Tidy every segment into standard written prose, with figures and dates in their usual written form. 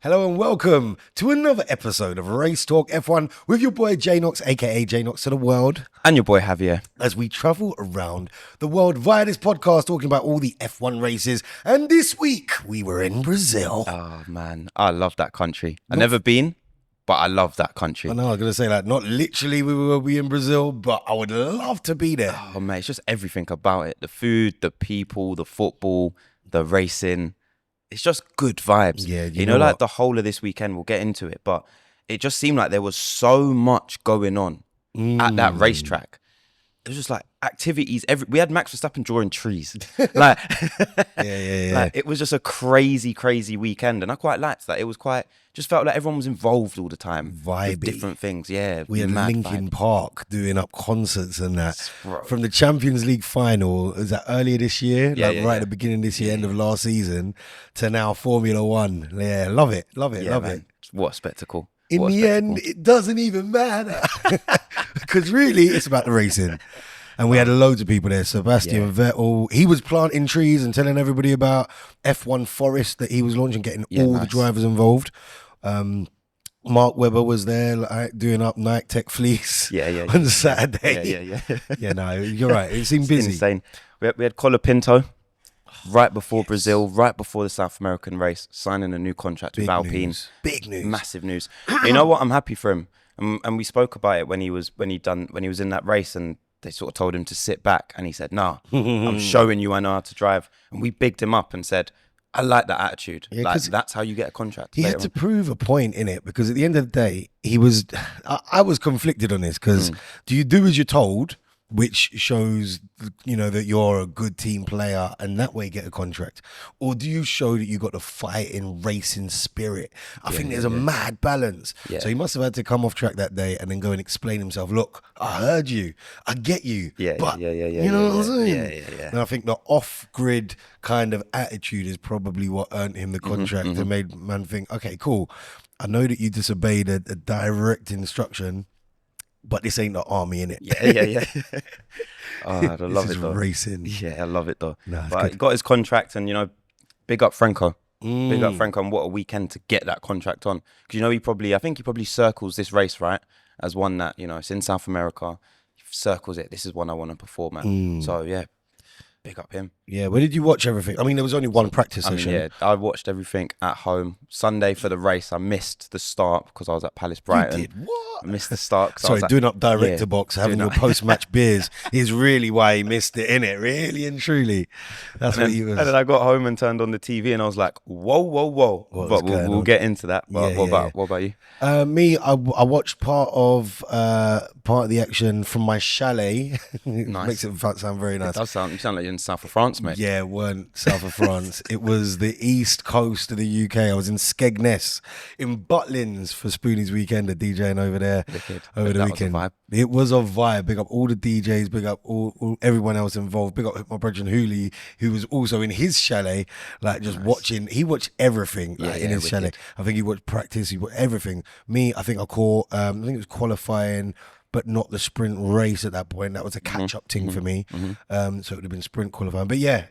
Hello and welcome to another episode of Race Talk F1 with your boy J-Nox, aka J-Nox to the world. And your boy Javier. As we travel around the world via this podcast talking about all the F1 races. And this week we were in Brazil. Oh man, I love that country. I've never been, but I love that country. I know, I was going to say that. Not literally we will be in Brazil, but I would love to be there. Oh man, it's just everything about it. The food, the people, the football, the racing. It's just good vibes. Yeah, you know like the whole of this weekend, we'll get into it, but it just seemed like there was so much going on at that racetrack. It was just like activities. We had Max Verstappen drawing trees. Like, yeah. Like, it was just a crazy weekend, and I quite liked that. It was just felt like everyone was involved all the time. Vibey. With different things, yeah. We had Linkin Park doing up concerts and that. Bro. From the Champions League final, was that earlier this year? Yeah, right at the beginning of this year, end of last season, to now Formula One. Yeah, love it. Love it. What a spectacle. In the end, it doesn't even matter. Because really, it's about the racing. And we had loads of people there. Sebastian Vettel, he was planting trees and telling everybody about F1 Forest that he was launching, getting all the drivers involved. Mark Webber was there doing up Nike Tech Fleece on Saturday. Yeah, no, you're right. It seemed busy. Insane. We had Colapinto right before Brazil, right before the South American race, signing a new contract with Alpine. Big news. Massive news. You know what? I'm happy for him. And we spoke about it when he was in that race, and they sort of told him to sit back, and he said, "No, I'm showing you I know how to drive." And we bigged him up and said, I like that attitude. Yeah, like, that's how you get a contract. He had to prove a point in it, because at the end of the day, I was conflicted on this, because do you do as you're told, which shows, that you're a good team player and that way get a contract? Or do you show that you got the fighting, racing spirit? I think there's a mad balance. Yeah. So he must have had to come off track that day and then go and explain himself. Look, I heard you. I get you. You know what I'm saying? Yeah. And I think the off-grid kind of attitude is probably what earned him the contract and made man think, okay, cool. I know that you disobeyed a direct instruction, but this ain't the army, innit? Yeah. Oh, I love it though. Racing. Yeah, I love it though. No, but he got his contract, and big up Franco. Big up Franco, and what a weekend to get that contract on. Because I think he probably circles this race, right, as one that, it's in South America. He circles it. This is one I want to perform at. So yeah, big up him. Yeah, where did you watch everything? I mean, there was only one practice session. I watched everything at home. Sunday for the race, I missed the start because I was at Palace Brighton. You did what? I missed the start. Sorry, doing up director box, having your post-match beers is really why he missed it, innit? Really and truly. That's what he was. And then I got home and turned on the TV and I was like, whoa. But we'll get into that. But what about you? Me, I watched part of the action from my chalet. Nice. Makes it sound very nice. It does sound. You sound like you're in South of France, mate. Yeah, it weren't South of France. It was the east coast of the UK. I was in Skegness, in Butlins for Spoonie's weekend, DJing over there over the weekend. It was a vibe. Big up all the DJs, big up all everyone else involved. Big up my brother Hooley, who was also in his chalet, like just watching. He watched everything in his chalet. I think he watched practice, he watched everything. Me, I think I caught, I think it was qualifying, but not the sprint race at that point. That was a catch-up thing for me. So it would have been sprint qualifying. But yeah,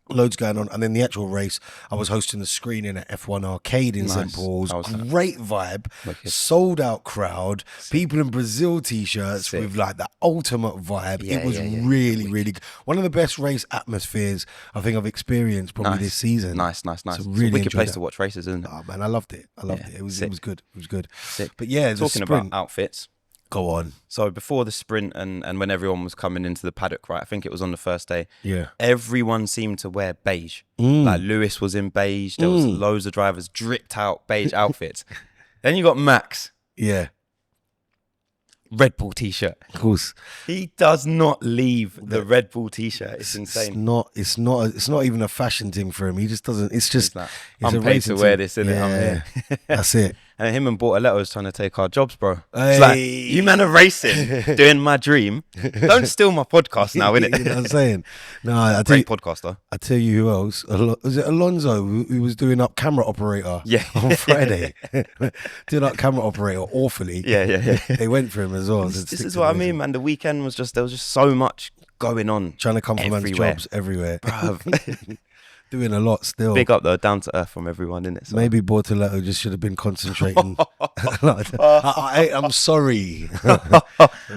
loads going on. And then the actual race, I was hosting the screening at F1 Arcade in St. Paul's. Great vibe, sold out crowd, people in Brazil t-shirts with like the ultimate vibe. It was really good. One of the best race atmospheres I think I've experienced probably this season. Nice. So It's really a wicked place to watch races, isn't it? Oh man, I loved it. It was good. Sick. But yeah, talking about outfits. Go on. So before the sprint and when everyone was coming into the paddock, right? I think it was on the first day. Yeah. Everyone seemed to wear beige. Like Lewis was in beige. There was loads of drivers dripped out beige outfits. Then you got Max. Yeah. Red Bull t-shirt. Of course. He does not leave the Red Bull t-shirt. It's insane. It's not even a fashion thing for him. He just doesn't. It's just I'm paid to wear this, innit? I'm here. That's it. And him and Bortoletto is trying to take our jobs, bro. Hey. It's like, you man are racing, doing my dream. Don't steal my podcast now, innit? You know what I'm saying? No, Great podcast, though. I tell you who else. Was it Alonso who was doing up camera operator? Yeah. On Friday. Doing up camera operator awfully. Yeah. They went for him as well. This is what I mean, man. The weekend was there was just so much going on. Trying to come for man's jobs everywhere. Bruv. doing a lot still. Big up though, down to earth from everyone, innit? So. Maybe Bortoletto just should have been concentrating. I'm sorry.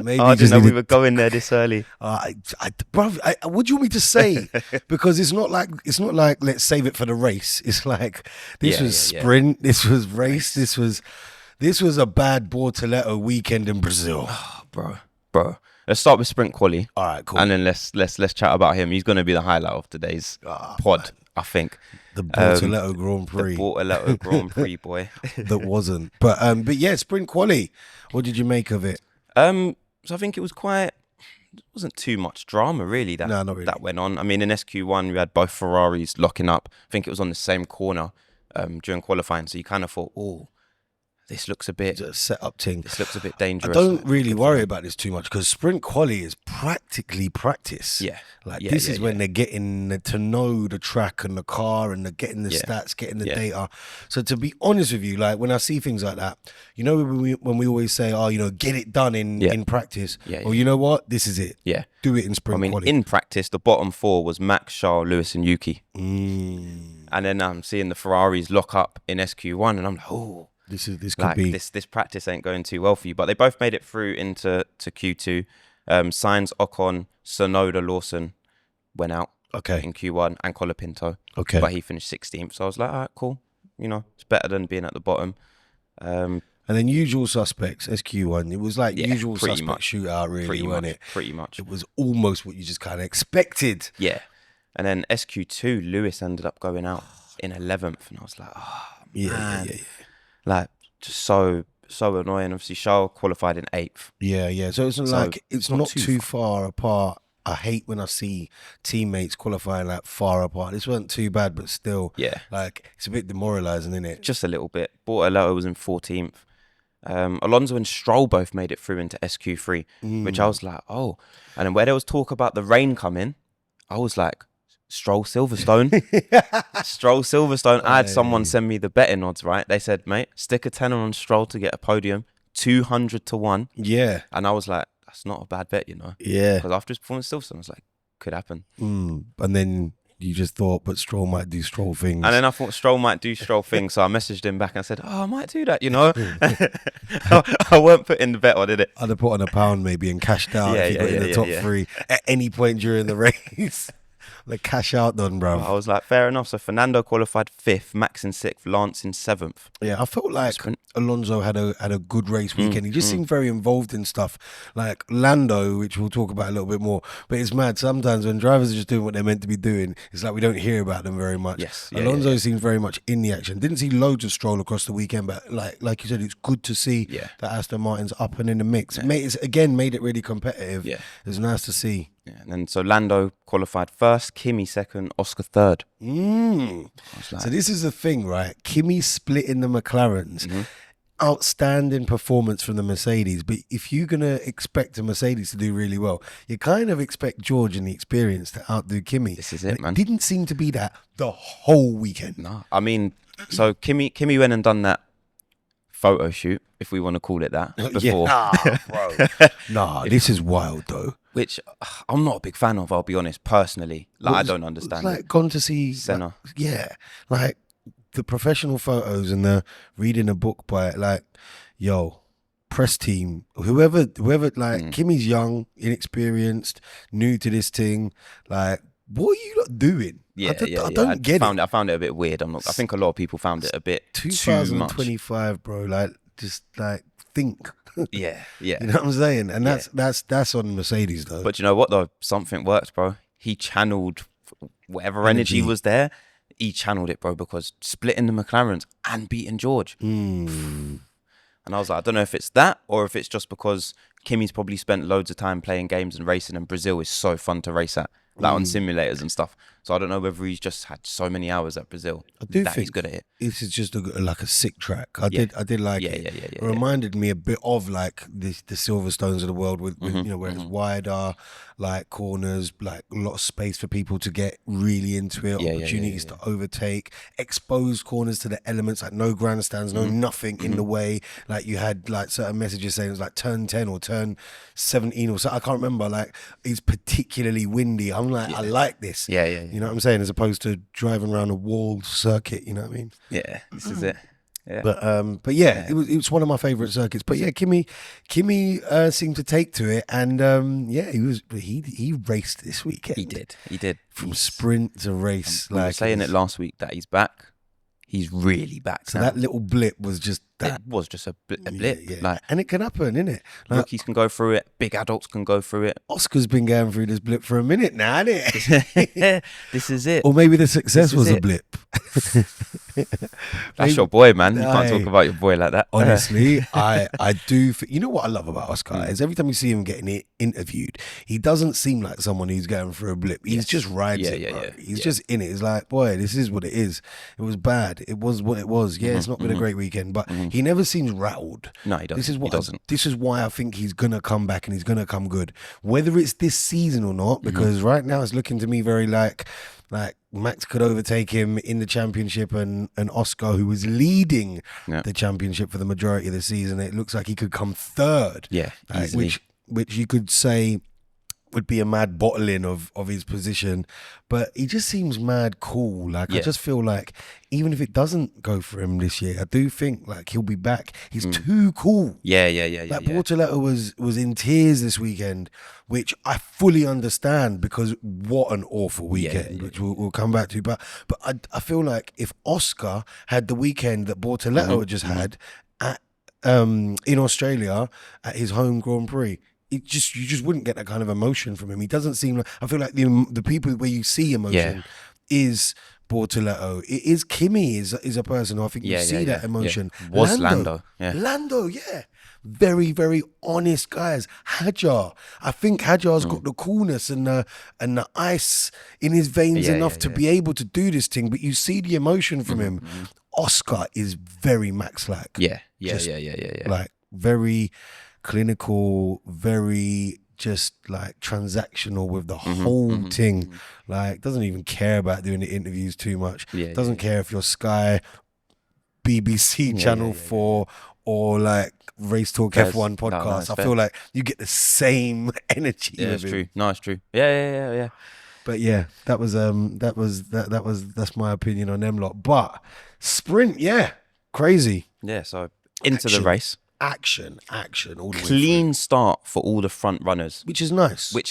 Maybe I didn't know we were going there this early. Bro, what do you want me to say? Because it's not like let's save it for the race. It's like this was sprint, this was race, this was a bad Bortoletto weekend in Brazil. Bro. Let's start with sprint quali. All right, cool. And then let's chat about him. He's going to be the highlight of today's pod, man. I think. The Bortoletto Grand Prix. The Bortoletto Grand Prix, boy. That wasn't. But yeah, sprint quali. What did you make of it? So I think it wasn't too much drama really not really. That went on. I mean, in SQ1 we had both Ferraris locking up. I think it was on the same corner during qualifying. So you kind of thought, oh, this looks a bit set up thing. This looks a bit dangerous. I don't really worry about this too much because sprint quali is practically practice. Yeah. This is when they're getting to know the track and the car and they're getting the stats, getting the data. So to be honest with you, like when I see things like that, you know, when we always say, oh, you know, get it done in practice. Well, you know what? This is it. Yeah. Do it in sprint quali. In practice, the bottom four was Max, Charles, Lewis and Yuki. And then I'm seeing the Ferraris lock up in SQ1 and I'm like, oh. This could be this practice ain't going too well for you, but they both made it through into Q2. Sainz, Ocon, Tsunoda, Lawson went out in Q1 and Colapinto. But he finished 16th, so I was like, all right, cool. You know, it's better than being at the bottom. And then usual suspects, SQ1. It was like usual suspect shootout, really, wasn't it? Pretty much. It was almost what you just kind of expected. Yeah. And then SQ2, Lewis ended up going out in 11th, and I was like, oh, man. Yeah. Like, just so annoying. Obviously, Charles qualified in 8th. Yeah. So it's not too far apart. I hate when I see teammates qualifying like far apart. This wasn't too bad, but still, like it's a bit demoralising, isn't it? Just a little bit. Bortoletto was in 14th. Alonso and Stroll both made it through into SQ3, which I was like, oh. And then where there was talk about the rain coming, I was like, Stroll Silverstone. Stroll Silverstone. I had someone send me the betting odds, right? They said, mate, stick a tenner on Stroll to get a podium, 200 to 1. Yeah. And I was like, that's not a bad bet, you know? Yeah. Because after his performance, Silverstone, I was like, could happen. And then you just thought, but Stroll might do Stroll things. And then I thought Stroll might do Stroll things. So I messaged him back and I said, oh, I might do that, you know? I weren't putting the bet on, did it? I'd have put on £1 maybe and cashed out if you got in the top 3 at any point during the race. The cash out done, bro. I was like, fair enough. So Fernando qualified 5th, Max in 6th, Lance in 7th. Yeah, I felt like Alonso had a good race weekend. He just seemed very involved in stuff. Like Lando, which we'll talk about a little bit more. But it's mad. Sometimes when drivers are just doing what they're meant to be doing, it's like we don't hear about them very much. Yes. Alonso seems very much in the action. Didn't see loads of Stroll across the weekend, but like you said, it's good to see that Aston Martin's up and in the mix. It's made it really competitive. Yeah. It was nice to see. Yeah, and then so Lando qualified 1st, Kimi 2nd, Oscar 3rd. Like, so this is the thing, right? Kimi splitting the McLarens. Outstanding performance from the Mercedes. But if you're going to expect a Mercedes to do really well, you kind of expect George and the experience to outdo Kimi. This is it, man. It didn't seem to be that the whole weekend. No, I mean, so Kimi went and done that photo shoot, if we want to call it that, before. Bro. This is wild, though. Which I'm not a big fan of, I'll be honest, personally. Like, I don't understand it. Gone to see Senna. Like the professional photos and the reading a book by like, press team, whoever, like Kimi's young, inexperienced, new to this thing. Like, what are you lot doing? I don't get it. I found it a bit weird. I think a lot of people found it a bit 2025, bro. Like, just like think. Yeah. You know what I'm saying? And that's on Mercedes though. But you know what though? Something worked, bro. He channeled whatever energy was there. He channeled it, bro, because splitting the McLarens and beating George. And I was like, I don't know if it's that or if it's just because Kimi's probably spent loads of time playing games and racing, and Brazil is so fun to race at, like on simulators and stuff. So I don't know whether he's just had so many hours at Brazil. I do think he's good at it. This is just like a sick track. I did like it. It reminded me a bit of like the Silverstones of the world with you know, where it's wider, like corners, like a lot of space for people to get really into it, opportunities to overtake, exposed corners to the elements, like no grandstands, no nothing in the way. Like you had like certain messages saying it was like turn 10 or turn 17 or so. I can't remember. Like it's particularly windy. I'm like, I like this. You know what I'm saying? As opposed to driving around a walled circuit. You know what I mean? Yeah, this is it. Yeah. But yeah, it was one of my favourite circuits. But yeah, Kimi seemed to take to it, and he raced this weekend. He did from sprint to race. We were saying it last week that he's back. He's really back. So now. that little blip was just that. It was just a blip. Yeah. Like, and it can happen, innit? Like, rookies can go through it. Big adults can go through it. Oscar's been going through this blip for a minute now, hasn't it? This is it. Or maybe the success was a blip. That's your boy, man. You can't talk about your boy like that. Honestly, I do. You know what I love about Oscar is every time you see him getting interviewed, he doesn't seem like someone who's going through a blip. He's just rides it, bro. He's just in it. It's like, boy, this is what it is. It was bad. It was what it was. Yeah, it's not been a great weekend, but he never seems rattled. No, he doesn't. This is why I think he's gonna come back and he's gonna come good, whether it's this season or not. Because right now it's looking to me very like Max could overtake him in the championship, and Oscar, who was leading the championship for the majority of the season, it looks like he could come third. Yeah, which you could say would be a mad bottling of his position, but he just seems mad cool. Like I just feel like even if it doesn't go for him this year, I do think like he'll be back. He's too cool. Yeah. Like Bortoletto was in tears this weekend, which I fully understand because what an awful weekend, which we'll come back to. But I feel like if Oscar had the weekend that Bortoletto had just had at in Australia at his home Grand Prix, you just wouldn't get that kind of emotion from him. He doesn't seem like, I feel like the people where you see emotion is Bortoletto. It is Kimi is a person who I think you see that emotion. Was Lando. Lando, very, very honest guys. Hadjar, I think Hadjar's got the coolness and the ice in his veins enough to be able to do this thing, but you see the emotion from him. Oscar is very Max-like. Yeah. Like very clinical, very just like transactional with the whole thing. Like doesn't even care about doing the interviews too much. Doesn't care if you're Sky, BBC Channel 4 or like Race Talk F1 podcast. I feel like you get the same energy. Yeah, it's true. No, it's true. Yeah. But yeah, that's my opinion on them lot. But sprint, crazy. Yeah, so into the race. Action all the way Clean start for all the front runners, which is nice. We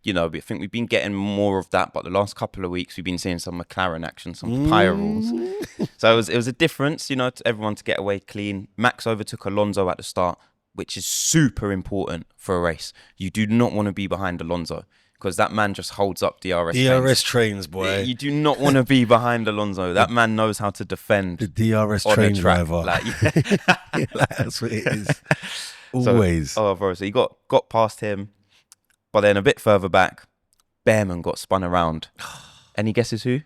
think we've been getting more of that, but the last couple of weeks we've been seeing some McLaren action, some Pyrals. So it was a difference, to everyone to get away clean. Max overtook Alonso at the start, which is super important for a race. You do not want to be behind Alonso, because that man just holds up DRS trains, boy. You do not want to be behind Alonso. That man knows how to defend. The DRS train driver. That's what it is. Always. Bro, so he got past him, but then a bit further back, Behrman got spun around. Any guesses who?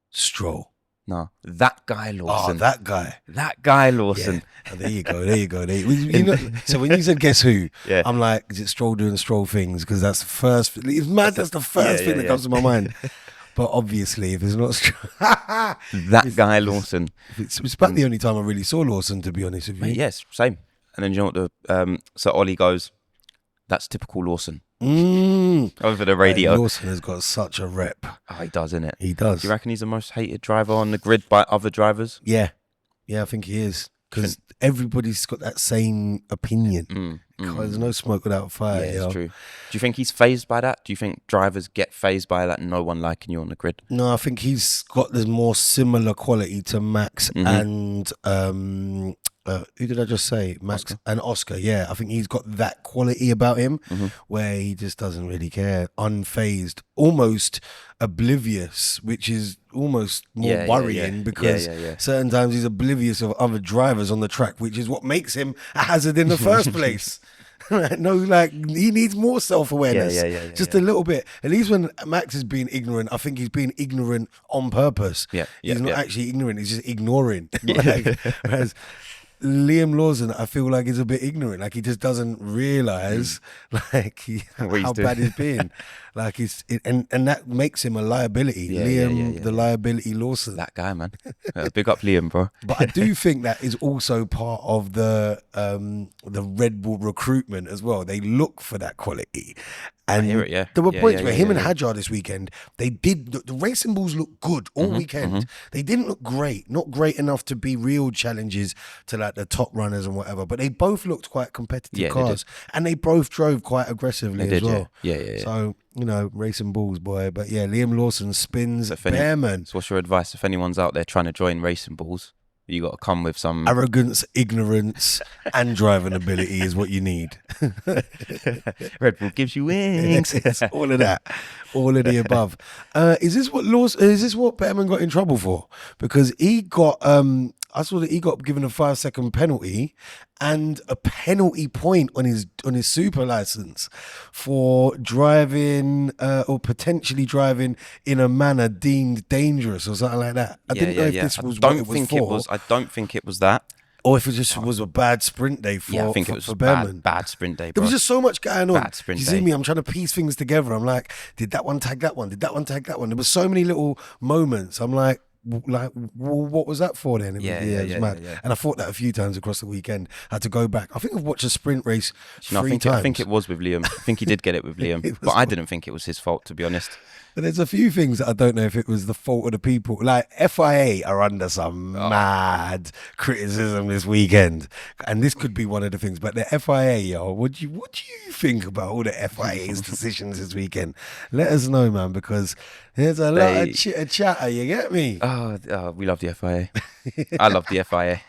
Stroll. No, that guy Lawson. Oh, that guy. That guy Lawson. Yeah. Oh, there you go. So when you said guess who, I'm like, is it Stroll doing Stroll things? Because that's the first. It's mad. That's the first thing that comes to my mind. But obviously, if it's not Stroll, that guy Lawson. It's about the only time I really saw Lawson, to be honest with you. Mate, yes, same. And then you know what so Ollie goes, that's typical Lawson. Over the radio. Lawson has got such a rep. Oh, he does, innit? He does. Do you reckon he's the most hated driver on the grid by other drivers? Yeah, I think he is. Because everybody's got that same opinion. There's no smoke without fire. Yeah, it's true. Do you think he's fazed by that? Do you think drivers get fazed by that? No one liking you on the grid? No, I think he's got this more similar quality to Max and who did I just say? Max Oscar. And Oscar. Yeah, I think he's got that quality about him where he just doesn't really care, unfazed, almost oblivious, which is almost more worrying because certain times he's oblivious of other drivers on the track, which is what makes him a hazard in the first place. No, like he needs more self-awareness, just a little bit. At least when Max is being ignorant, I think he's being ignorant on purpose. He's not actually ignorant; he's just ignoring. Whereas Liam Lawson, I feel like he's a bit ignorant. Like he just doesn't realise how bad he's been. Like and that makes him a liability. Liam, the liability Lawson. That guy, man. Big up Liam, bro. But I do think that is also part of the Red Bull recruitment as well. They look for that quality. And I hear it, yeah. there were Yeah, points yeah, where yeah, him yeah, and yeah. Hadjar this weekend, they did, the racing balls looked good all weekend. They didn't look great, not great enough to be real challenges to like the top runners and whatever, but they both looked quite competitive Yeah, they cars. And they both drove quite aggressively They as did, well. yeah. So, you know, racing balls, boy. But yeah, Liam Lawson spins Bearman. So what's your advice if anyone's out there trying to join racing balls? You got to come with some Arrogance, ignorance, and driving ability is what you need. Red Bull gives you wings. It's all of that, all of the above. Is this what Bearman got in trouble for? Because he got, I saw that he got given a 5-second penalty and a penalty point on his super license for driving or potentially driving in a manner deemed dangerous or something like that. I didn't know if this was what it was for. I don't think it was that. Or if it just was a bad sprint day for, I think it was for a Bearman. bad sprint day, There bro. was just so much going on. Bad sprint You see day. me? I'm trying to piece things together. I'm like, did that one tag that one? Did that one tag that one? There were so many little moments. I'm like, what was that for then? It was mad. Yeah. And I thought that a few times across the weekend. I had to go back. I think I've watched a sprint race three times. I think it was with Liam. I think he did get it with Liam. But I didn't think it was his fault, to be honest. But there's a few things that I don't know if it was the fault of the people. Like FIA are under some mad criticism this weekend, and this could be one of the things. But the FIA, yo, what do you think about all the FIA's decisions this weekend? Let us know, man, because there's a lot of chitter chatter. You get me? Oh, we love the FIA. I love the FIA.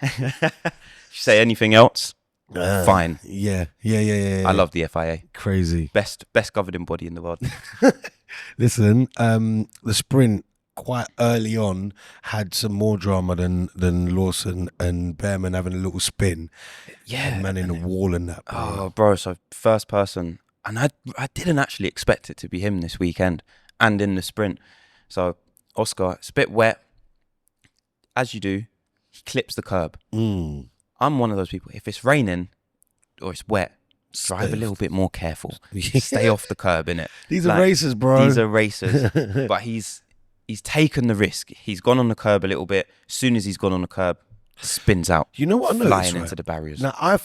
You say anything else? Fine. Yeah. I love the FIA. Crazy. Best governing body in the world. Listen, the sprint quite early on had some more drama than Lawson and Bearman having a little spin. Yeah. And man in the wall and that. Oh, bro. So first person. And I didn't actually expect it to be him this weekend and in the sprint. So Oscar, it's a bit wet. As you do, he clips the curb. I'm one of those people. If it's raining or it's wet, drive a little bit more careful. Stay off the curb, innit? These are racers, bro. These are racers. But he's taken the risk. He's gone on the curb a little bit. As soon as he's gone on the curb, spins out. You know what I noticed, flying right? into the barriers. Now I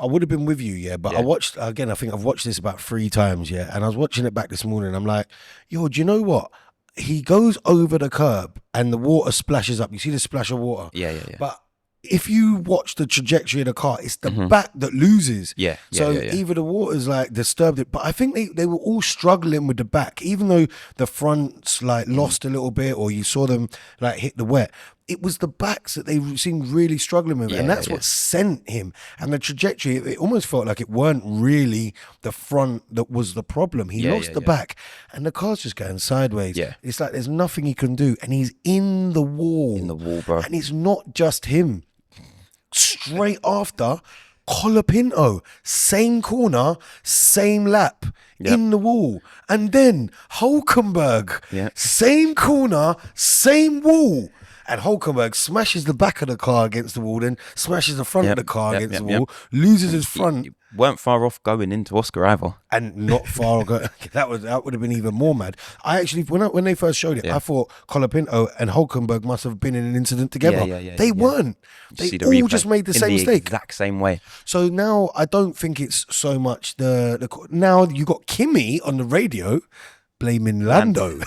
would have been with you, yeah, but I watched again. I think I've watched this about 3 times, yeah, and I was watching it back this morning. I'm like, yo, do you know what? He goes over the curb and the water splashes up. You see the splash of water, Yeah. But if you watch the trajectory of the car, it's the back that loses. Yeah. Either the water's like disturbed it, but I think they were all struggling with the back, even though the fronts like lost a little bit, or you saw them like hit the wet. It was the backs that they seemed really struggling with, and that's what sent him. And the trajectory, it almost felt like it weren't really the front that was the problem. He lost the back, and the car's just going sideways. Yeah. It's like there's nothing he can do, and he's in the wall. In the wall, bro. And it's not just him. Straight after, Colapinto, same corner, same lap, in the wall. And then Hulkenberg, same corner, same wall. And Hulkenberg smashes the back of the car against the wall, then smashes the front of the car against the wall, loses his front. He weren't far off going into Oscar either. And not far ago, that would have been even more mad. I actually, when they first showed it, I thought Colapinto and Hulkenberg must have been in an incident together. They weren't. They all just made the same mistake. Exact same way. So now I don't think it's so much the now you got Kimi on the radio blaming Lando.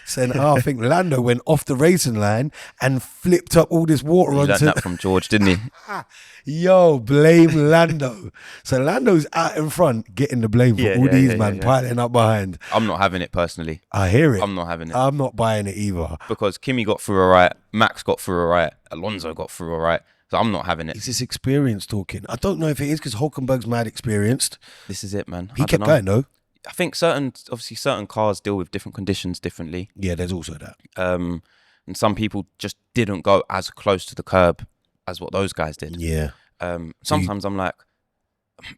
Saying, I think Lando went off the racing line and flipped up all this water He learned onto... that from George, didn't he? Yo, blame Lando. So Lando's out in front getting the blame for all these piling up behind. I'm not having it personally. I hear it. I'm not having it. I'm not buying it either. Because Kimi got through all right, Max got through all right, Alonso got through all right. So I'm not having it. Is this experience talking? I don't know if it is because Hulkenberg's mad experienced. This is it, man. He kept going though. I think certain cars deal with different conditions differently. Yeah, there's also that. And some people just didn't go as close to the curb as what those guys did. Yeah. Sometimes I'm like,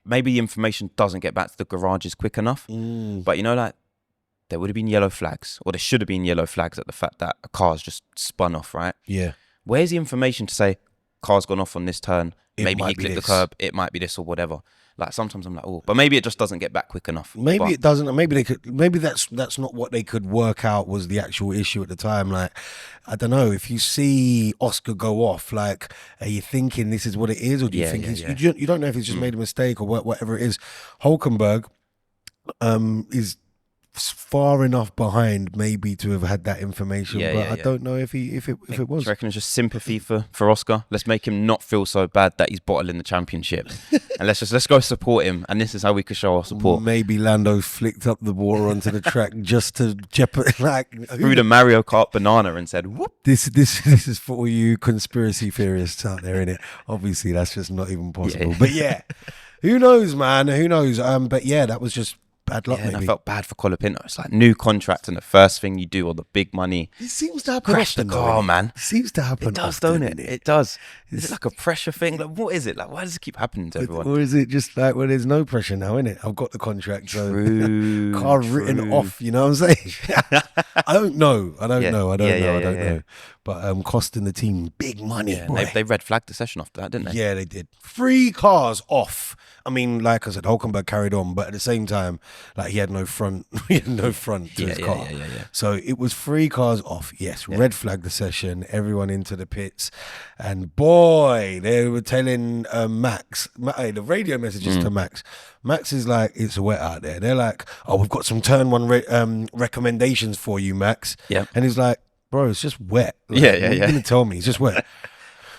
maybe the information doesn't get back to the garages quick enough. But you know, like, there would have been yellow flags, or there should have been yellow flags at the fact that a car's just spun off, right? Yeah. Where's the information to say, car's gone off on this turn, maybe he clipped the this. curb, it might be this or whatever. Like sometimes I'm like, oh, but maybe it just doesn't get back quick enough. Maybe it doesn't. Maybe they could. Maybe that's not what they could work out was the actual issue at the time. Like, I don't know. If you see Oscar go off, like, are you thinking this is what it is, or do you think you don't know if he's just made a mistake or whatever it is? Hulkenberg, is far enough behind maybe to have had that information, but I don't know if it was. Do you reckon it's just sympathy for Oscar? Let's make him not feel so bad that he's bottling the championship, and let's go support him. And this is how we could show our support. Maybe Lando flicked up the water onto the track just to jeopardize, threw the Mario Kart banana and said, "Whoop!" This is for all you conspiracy theorists out there, innit? Obviously, that's just not even possible. But who knows, man? Who knows? But that was just bad luck. And I felt bad for Colapinto. It's like new contract, and the first thing you do, all the big money, it seems to happen. Crash the car, man. It seems to happen. It does, don't it? It does. Is it like a pressure thing? Like, what is it? Like, why does it keep happening to everyone? Or is it just like, well, there's no pressure now, innit? I've got the contract, so car written off. You know what I'm saying? I don't know. I don't know. But costing the team big money. Yeah, they red flagged the session after that, didn't they? Yeah, they did. 3 cars off. I mean, like I said, Hulkenberg carried on, but at the same time, like he had no front. He had no front to his car. Yeah. So it was 3 cars off. Yes, red flagged the session. Everyone into the pits, and boy, they were telling Max. The radio messages to Max. Max is like, it's wet out there. They're like, oh, we've got some turn 1 recommendations for you, Max. Yeah, and he's like, bro, it's just wet. Like, yeah. You're going to tell me it's just wet.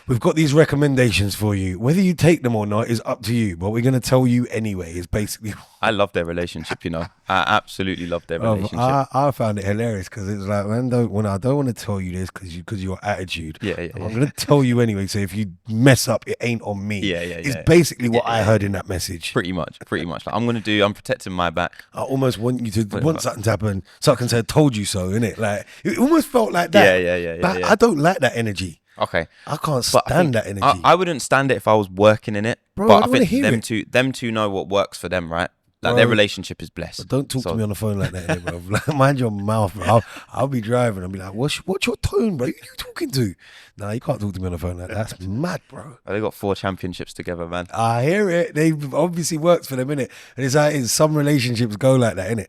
We've got these recommendations for you. Whether you take them or not is up to you, but we're going to tell you anyway. Is basically. I love their relationship, you know. I absolutely love their relationship. I found it hilarious because it's like, man, I don't want to tell you this because your attitude. I'm going to tell you anyway. So if you mess up, it ain't on me. It's basically what I heard in that message. Pretty much. Like, I'm protecting my back. I almost want you to want something to happen, so I can say, I told you so, innit? Like, it almost felt like that. Yeah. I don't like that energy. Okay, I can't stand that energy. I wouldn't stand it if I was working in it. Bro, but I think them two know what works for them, right? Like, their relationship is blessed. But don't talk to me on the phone like that, bro. Like, mind your mouth, bro. I'll be driving. I'll be like, what's your tone, bro? Who are you talking to? Nah, you can't talk to me on the phone like that. That's mad, bro. They got 4 championships together, man. I hear it. They obviously works for them, innit? And it's like, some relationships go like that, innit?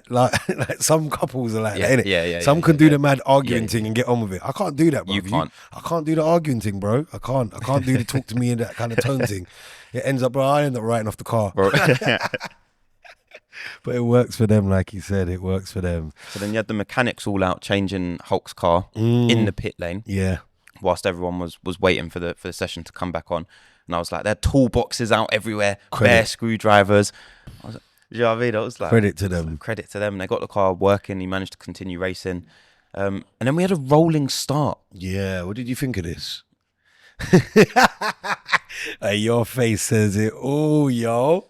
Like some couples are like that, innit? Yeah. Some can do the mad arguing thing and get on with it. I can't do that, bro. You can't. I can't do the arguing thing, bro. I can't do the talk to me in that kind of tone thing. It ends up, bro, I end up writing off the car. But it works for them, like you said. It works for them. So then you had the mechanics all out changing Hulk's car in the pit lane. Yeah. Whilst everyone was waiting for the session to come back on. And I was like, there are toolboxes out everywhere, bare screwdrivers. I was like, you know what I mean? I was like, credit to them. Credit to them. They got the car working. He managed to continue racing. And then we had a rolling start. Yeah. What did you think of this? Your face says it all, yo.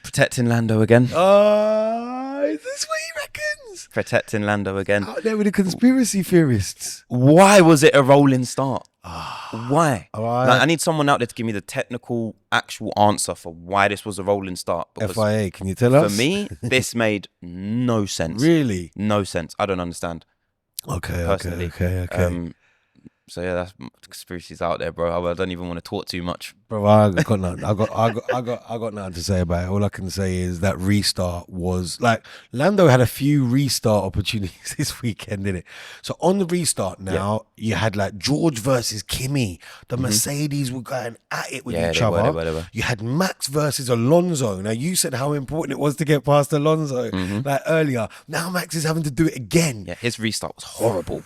Protecting Lando again. Is this what he reckons? Protecting Lando again. Out there with the conspiracy theorists. Why was it a rolling start? Why? Right. Like, I need someone out there to give me the technical, actual answer for why this was a rolling start. Because FIA, can you tell us? For me, this made no sense. Really? No sense. I don't understand. Okay. So yeah, that's conspiracies out there, bro. I don't even want to talk too much. Bro, I got nothing. I got nothing to say about it. All I can say is that restart was like, Lando had a few restart opportunities this weekend, didn't it? So on the restart now, you had like George versus Kimi. The Mercedes were going at it with each other. They were. You had Max versus Alonso. Now you said how important it was to get past Alonso like earlier. Now Max is having to do it again. Yeah, his restart was horrible.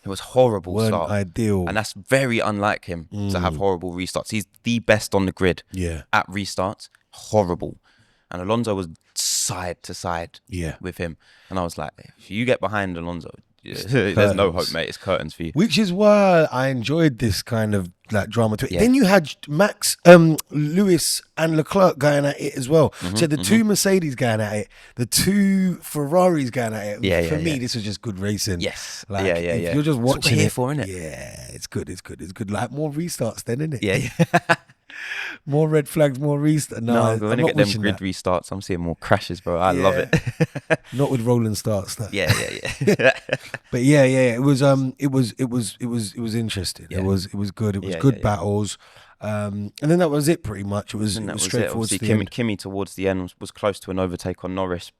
It was horrible. Weren't start. Ideal. And that's very unlike him to have horrible restarts. He's the best on the grid at restarts. Horrible. And Alonso was side to side with him. And I was like, if you get behind Alonso, there's no hope, mate. It's curtains for you. Which is why I enjoyed this kind of like drama to it. Then you had Max, Lewis and Leclerc going at it as well. So the 2 Mercedes going at it, the 2 Ferraris going at it. For me, this was just good racing. Yes. Like, if you're just watching That's what we're here for, innit? Yeah, it's good. It's good. Like more restarts then, innit? Yeah. More red flags, more restarts. No, I'm going to get them grid restarts. I'm seeing more crashes, bro. I love it. Not with rolling starts. No. Yeah. But it was interesting. Yeah. It was good. It was good battles. And then that was it pretty much. It was straightforward. Kimi towards the end was close to an overtake on Norris.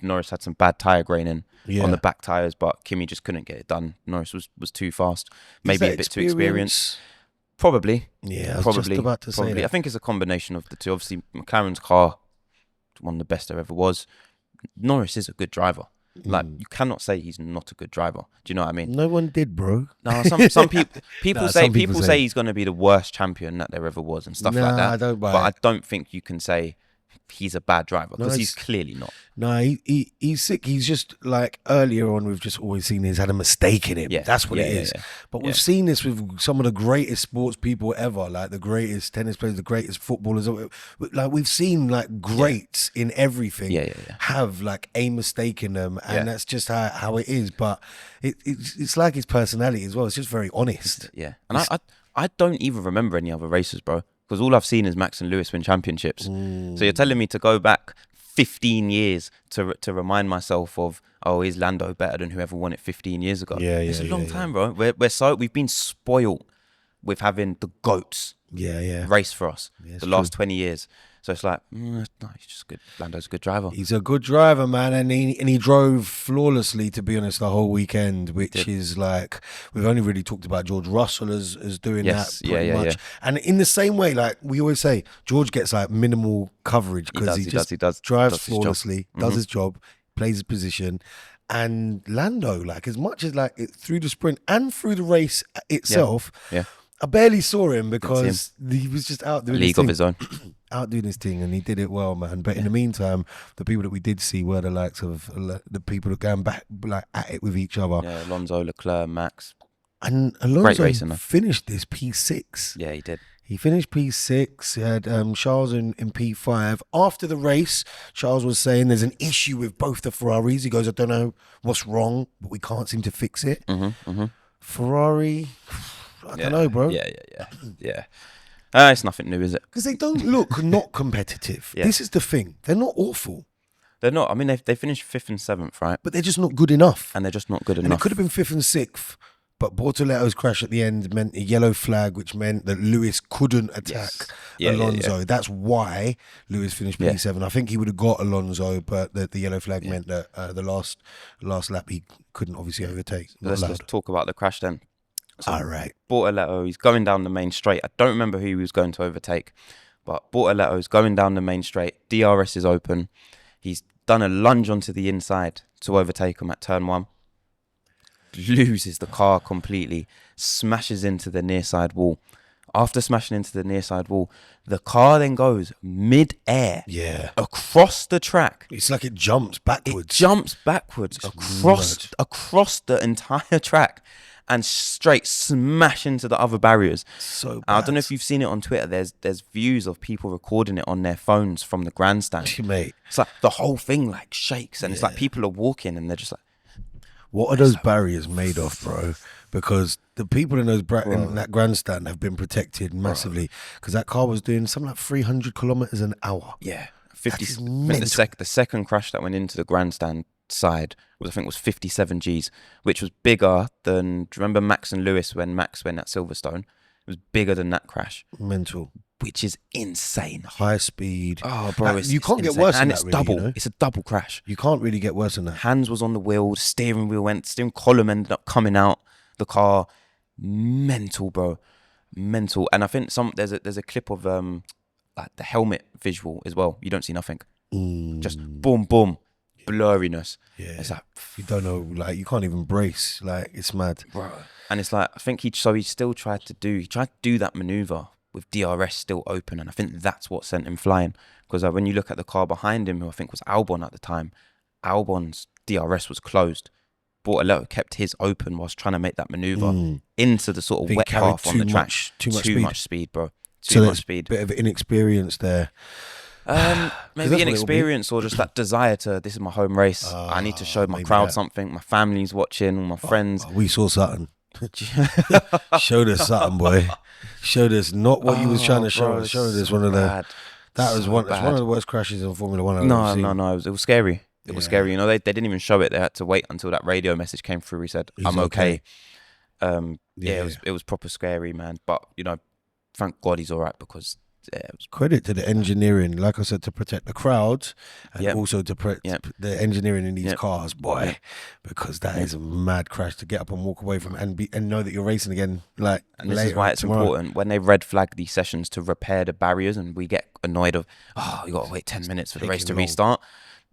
Norris had some bad tyre graining on the back tyres, but Kimi just couldn't get it done. Norris was too fast, maybe a bit too experienced. Probably. Yeah, I was just about to say that. I think it's a combination of the two. Obviously, McLaren's car, one of the best there ever was. Norris is a good driver. Like, you cannot say he's not a good driver. Do you know what I mean? No one did, bro. No, some people say he's going to be the worst champion that there ever was and stuff like that. I don't buy but it. I don't think you can say he's a bad driver because he's clearly not. No, he's sick. He's just like earlier on, we've just always seen he's had a mistake in him. Yeah. That's what it is. Yeah. But we've seen this with some of the greatest sports people ever, like the greatest tennis players, the greatest footballers. Like we've seen like greats in everything have like a mistake in them, and that's just how it is. But it's like his personality as well. It's just very honest. Yeah, and I don't even remember any other races, bro. Because all I've seen is Max and Lewis win championships. So you're telling me to go back 15 years to remind myself of, oh, is Lando better than whoever won it 15 years ago? It's a long time, bro. We've been spoiled with having the GOATs race for us the last 20 years. So it's like, no, he's just good. Lando's a good driver. He's a good driver, man, and he drove flawlessly, to be honest, the whole weekend, which is like, we've only really talked about George Russell as doing that pretty much. And in the same way, like we always say, George gets like minimal coverage because he just drives flawlessly, does his job, plays his position. And Lando, like as much as like through the sprint and through the race itself, I barely saw him because he was just out doing league of his own. Out doing his thing, and he did it well, man. But in the meantime, the people that we did see were the likes of the people that going back like at it with each other. Yeah, Alonso, Leclerc, Max. And Alonso finished this P6. Yeah, he did. He finished P6. He had Charles in P5. After the race, Charles was saying there's an issue with both the Ferraris. He goes, I don't know what's wrong, but we can't seem to fix it. Ferrari, I don't know, bro. Yeah. It's nothing new, is it? Because they don't look not competitive. This is the thing. They're not awful. They're not. I mean, they finished 5th and 7th, right? But they're just not good enough. And they're just not good and enough. It could have been 5th and 6th, but Bortoletto's crash at the end meant a yellow flag, which meant that Lewis couldn't attack Alonso. Yeah. That's why Lewis finished P7. I think he would have got Alonso, but the yellow flag meant that the last lap he couldn't obviously overtake. Let's talk about the crash then. So all right. Bortoletto, he's going down the main straight. I don't remember who he was going to overtake, but Bortoletto's going down the main straight. DRS is open. He's done a lunge onto the inside to overtake him at turn 1. Loses the car completely. Smashes into the near side wall. After smashing into the near side wall, the car then goes mid-air across the track. It's like it jumps backwards. Across the entire track. And straight smash into the other barriers. So bad. I don't know if you've seen it on Twitter. There's views of people recording it on their phones from the grandstand. Mate. It's like the whole thing like shakes, and it's like people are walking and they're just like, what are those barriers made of, bro? Because the people in those in that grandstand have been protected massively. Because that car was doing something like 300 kilometers an hour. Yeah, 50. The second crash that went into the grandstand side was 57 Gs, which was bigger than, do you remember Max and Lewis when Max went at Silverstone? It was bigger than that crash. Mental. Which is insane. High speed. Oh, bro, you can't get worse than that, really, double. You know? It's a double crash. You can't really get worse than that. Hands was on the wheel, steering column ended up coming out the car. Mental, bro. Mental. And I think there's a clip of like the helmet visual as well. You don't see nothing. Just boom, boom. Blurriness. Yeah. It's like, you don't know, like you can't even brace. Like it's mad. Bro. And it's like, I think he still tried to do that maneuver with DRS still open, and I think that's what sent him flying. Because when you look at the car behind him, who I think was Albon at the time, Albon's DRS was closed. Bortoletto kept his open whilst trying to make that maneuver into the sort of wet path on the track. Too much speed, bro. Too much speed. Bit of inexperience there. Maybe inexperience or just that desire to, this is my home race. I need to show my crowd something. My family's watching, all my friends. We saw something. Showed us something, boy. Showed us not what you was trying to show us. Showed us one of the. That was one of the worst crashes in Formula One. No. It was scary. It was scary. You know, they didn't even show it. They had to wait until that radio message came through. He said, "I'm okay." It was proper scary, man. But you know, thank God he's all right because. It was credit to the engineering, like I said, to protect the crowds and also to protect the engineering in these cars, boy, because that is a mad crash to get up and walk away from and know that you're racing again. Like, and this is why it's important when they red flag these sessions to repair the barriers, and we get annoyed of, you got to wait 10 minutes for the race to restart.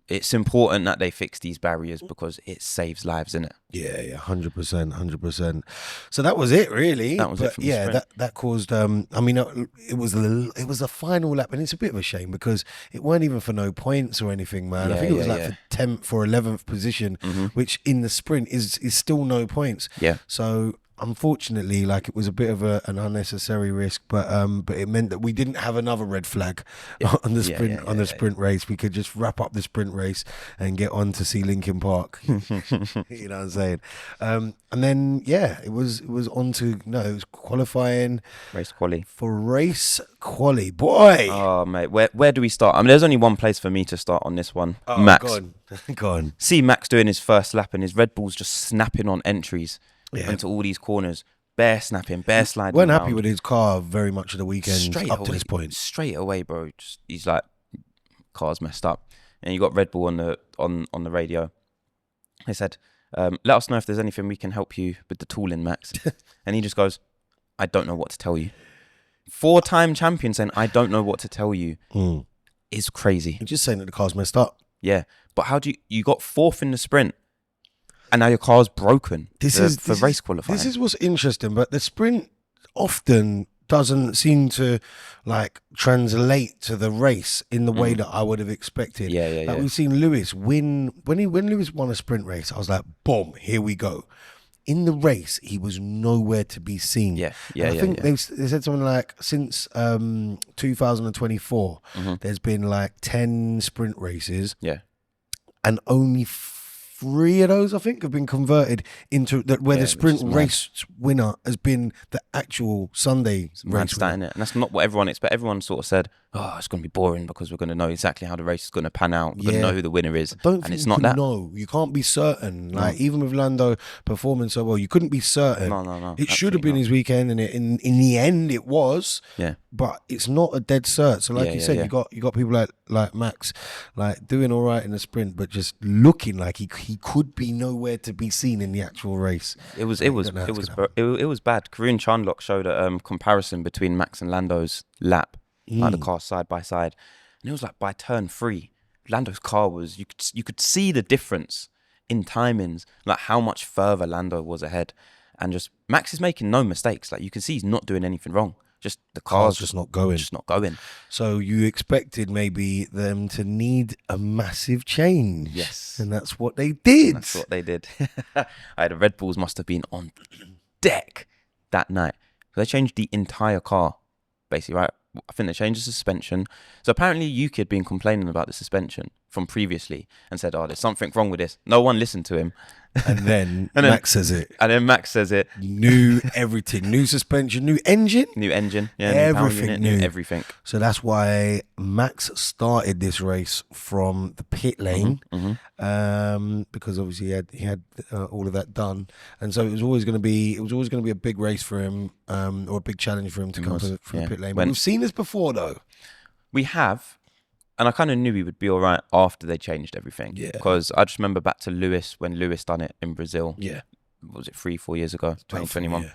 it's important that they fix these barriers because it saves lives, innit? Yeah, 100%. So that was it, really. That was it from the sprint. that caused. I mean, it was the final lap, and it's a bit of a shame because it weren't even for no points or anything, man. I think it was for 10th or 11th position, which in the sprint is still no points. Yeah. So unfortunately, like, it was a bit of an unnecessary risk, but it meant that we didn't have another red flag on the sprint race. We could just wrap up the sprint race and get on to see Linkin Park. You know what I'm saying? And then it was on to it was qualifying, race quali for race quali. Boy, oh mate, where do we start? I mean, there's only one place for me to start on this one. Max, go on. See Max doing his first lap and his Red Bull's just snapping on entries. Into all these corners, bare snapping, bare sliding. Weren't happy with his car very much of the weekend to this point. Straight away, bro. He's like, car's messed up, and you got Red Bull on the radio. They said, "Let us know if there's anything we can help you with the tooling, Max." And he just goes, "I don't know what to tell you." 4-time champion saying, "I don't know what to tell you," is crazy. He's just saying that the car's messed up. Yeah, but how do you got 4th in the sprint? And now your car's broken for race qualifying. This is what's interesting, but the sprint often doesn't seem to like translate to the race in the way that I would have expected. Like we've seen Lewis win when Lewis won a sprint race. I was like, boom, here we go. In the race, he was nowhere to be seen. I think they said something like since 2024, there's been like 10 sprint races. And only 3 of those, I think, have been converted into where the sprint race winner has been the actual Sunday race winner. And that's not what everyone expected. Everyone sort of said, "Oh, it's going to be boring because we're going to know exactly how the race is going to pan out. We're going to know who the winner is." And it's not that. No, you can't be certain. Like even with Lando performing so well, you couldn't be certain. No. It should have been his weekend, and in the end, it was. Yeah. But it's not a dead cert. So like you said, you got people like Max, like doing all right in the sprint, but just looking like he could be nowhere to be seen in the actual race. It was bad. Karun Chandlok showed a comparison between Max and Lando's lap, like the cars side by side, and it was like by turn 3, Lando's car was you could see the difference in timings, like how much further Lando was ahead, and just Max is making no mistakes. Like you can see he's not doing anything wrong. Just the car's just not going. So you expected maybe them to need a massive change. Yes. And that's what they did. The Red Bulls must have been on deck that night. So they changed the entire car, basically, right? I think they changed the suspension. So apparently Yuki had been complaining about the suspension from previously and said, "Oh, there's something wrong with this." No one listened to him. And then Max says it. New everything. New suspension, new engine. Yeah, everything new everything. So that's why Max started this race from the pit lane, because obviously he had all of that done, and so it was always going to be a big race for him, or a big challenge for him to come from the pit lane. But we've seen this before, though. We have. And I kind of knew he would be all right after they changed everything. Yeah. Because I just remember back to Lewis when Lewis done it in Brazil. Yeah. What was it, 3-4 years ago? 2021. Yeah.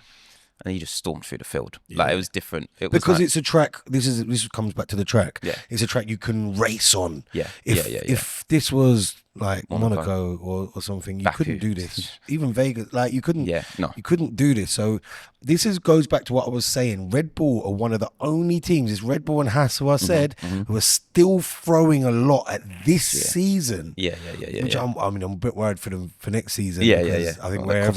And he just stormed through the field. Yeah. Like it was different. Because it's a track. This comes back to the track. Yeah. It's a track you can race on. Yeah. If this was like Monaco or something, you couldn't do this. Even Vegas, like you couldn't. Yeah. No. You couldn't do this. So this goes back to what I was saying. Red Bull are one of the only teams. It's Red Bull and Haas, who I said, who are still throwing a lot at this season. Yeah. Which I'm a bit worried for them for next season. Yeah. I think where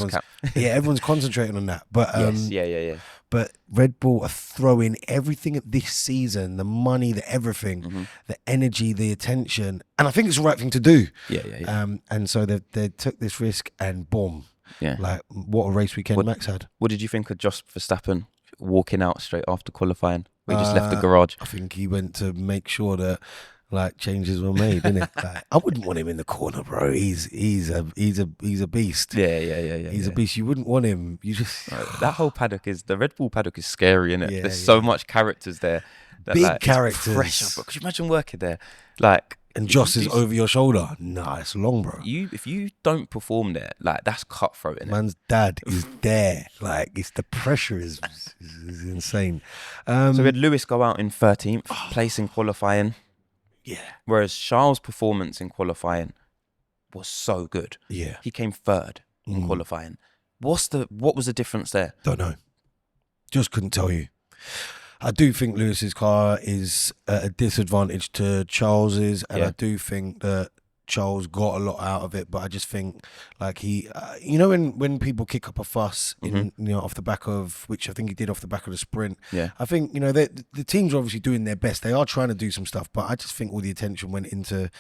everyone's concentrating on that. But Yeah. But Red Bull are throwing everything at this season, the money, the everything, the energy, the attention. And I think it's the right thing to do. Yeah. And so they took this risk and boom. Yeah. Like, what a race weekend Max had. What did you think of Jos Verstappen walking out straight after qualifying? We just left the garage. I think he went to make sure that like changes were made, didn't it? Like, I wouldn't want him in the corner, bro. He's a beast. Yeah. He's a beast. You wouldn't want him. You just that whole paddock the Red Bull paddock is scary, isn't it? Yeah, There's so much characters there. Big characters. Pressure, bro. Could you imagine working there? Like, and Joss is over your shoulder. Nah, it's long, bro. If you don't perform there, like that's cutthroat, innit? Man's dad is there. Like the pressure is insane. So we had Lewis go out in 13th place in qualifying. Yeah. Whereas Charles' performance in qualifying was so good. Yeah. He came third in qualifying. What was the difference there? Don't know. Just couldn't tell you. I do think Lewis's car is at a disadvantage to Charles's, and I do think that Charles got a lot out of it, but I just think like he, when people kick up a fuss in, off the back of, which I think he did off the back of the sprint. Yeah. I think, the teams are obviously doing their best. They are trying to do some stuff, but I just think all the attention went into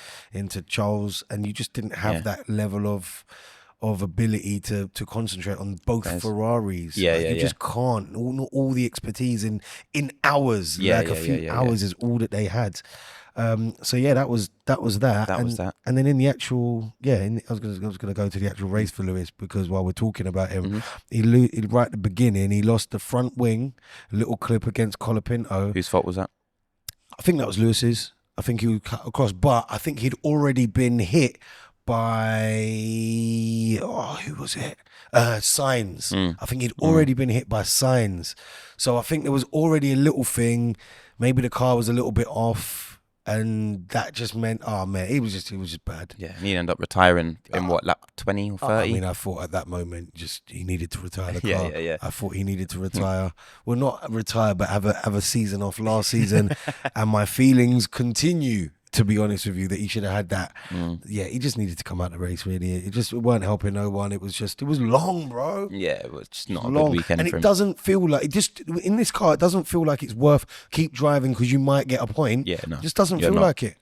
Charles, and you just didn't have that level of ability to concentrate on both Ferraris. You just can't. Not all the expertise in hours. A few hours is all that they had. So yeah, that was that. And then in the actual, I was gonna go to the actual race for Lewis, because while we're talking about him, he right at the beginning he lost the front wing, a little clip against Colapinto. Whose fault was that? I think that was Lewis's. I think he would cut across, but I think he'd already been hit by who was it? Sainz. I think he'd already been hit by Sainz. So I think there was already a little thing. Maybe the car was a little bit off, and that just meant, he was just bad. Yeah, and he ended up retiring in lap 20 or 30? I mean, I thought at that moment he needed to retire the car. Yeah. I thought he needed to retire. Well, not retire, but have a season off last season. And my feelings continue, to be honest with you, that he should have had that. Yeah, he just needed to come out the race, really. It weren't helping no one. It was long, bro. Yeah, it was just not a good weekend and for him. it doesn't feel like, in this car, it doesn't feel like it's worth keep driving because you might get a point. Yeah, no. It just doesn't feel like it.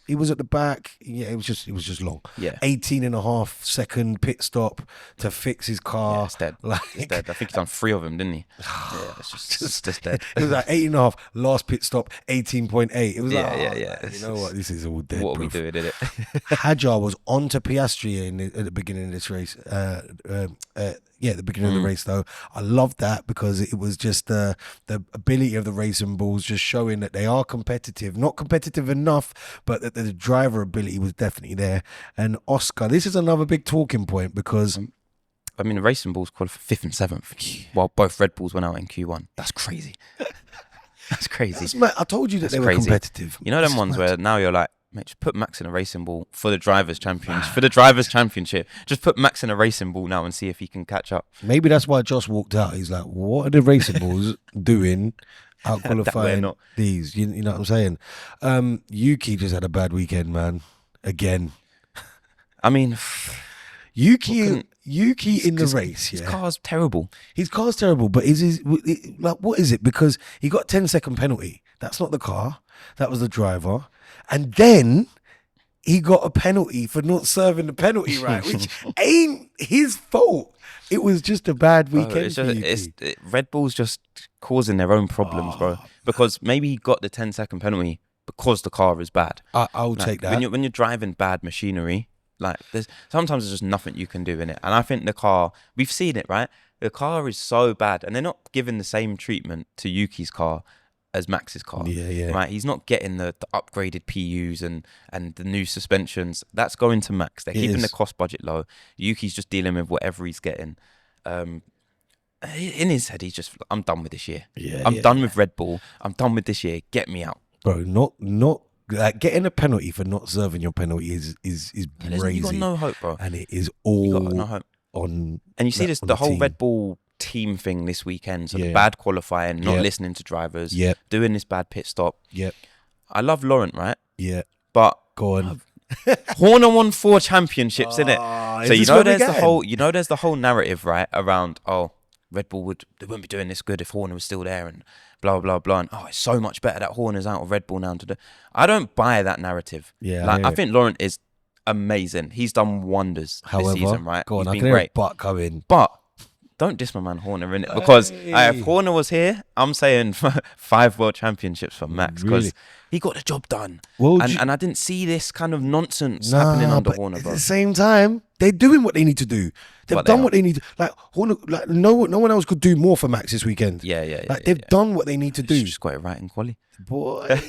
He was at the back. Yeah, it was just long. Yeah. 18.5-second pit stop to fix his car. Yeah, it's dead. It's dead. I think he's done 3 of them, didn't he? Yeah, it's just dead. It was like 8.5, last pit stop, 18.8. It was yeah. You know what? This is all dead. What are we doing, is it? Hajar was on to Piastri at the beginning of this race. At the beginning of the race, though. I loved that because it was just the ability of the racing bulls just showing that they are competitive. Not competitive enough, but that the driver ability was definitely there. And Oscar, this is another big talking point because... I mean, the racing bulls qualified 5th and 7th, while both Red Bulls went out in Q1. That's crazy. That's crazy. I told you that they were competitive. You know them ones where now you're like, mate, just put Max in a racing ball for the drivers' championship. Just put Max in a racing ball now and see if he can catch up. Maybe that's why Josh walked out. He's like, what are the racing balls doing out qualifying these? You know what I'm saying? Yuki just had a bad weekend, man. Again. I mean, Yuki in the race, his car's terrible. His car's terrible, but what is it? Because he got a 10-second penalty. That's not the car. That was the driver. And then he got a penalty for not serving the penalty right, which ain't his fault. It was just a bad weekend for Yuki. Red Bull's just causing their own problems, bro. Because maybe he got the 10-second penalty because the car is bad. I'll take that. When you're driving bad machinery, like sometimes there's just nothing you can do in it. And I think the car, we've seen it, right? The car is so bad, and they're not giving the same treatment to Yuki's car as Max's car. Yeah. Right? He's not getting the upgraded PUs and the new suspensions. That's going to Max. They're keeping the cost budget low. Yuki's just dealing with whatever he's getting. In his head, he's just, I'm done with this year. I'm done with Red Bull. I'm done with this year. Get me out. Bro, not like getting a penalty for not serving your penalty is crazy. You got no hope, bro. And it is all no hope. on. And you see this, the whole team. Red Bull team thing this weekend. So the bad qualifying, not listening to drivers, doing this bad pit stop. I love Laurent, right? But go on. Horner won 4 championships, innit? So there's the whole narrative, right, around Red Bull they wouldn't be doing this good if Horner was still there, and blah blah blah. And it's so much better that Horner's out of Red Bull now. I don't buy that narrative. I think Laurent is amazing. He's done wonders this season, right? Go on, He's I been great. But coming, but don't diss my man Horner, innit? Because if Horner was here, I'm saying 5 world championships for Max, because he got the job done. And I didn't see this kind of nonsense happening under Horner, bro. At the same time, they're doing what they need to do. They've done what they need to. Like Horner, like no one else could do more for Max this weekend. They've done what they need to do. Just got it right in quali. Boy.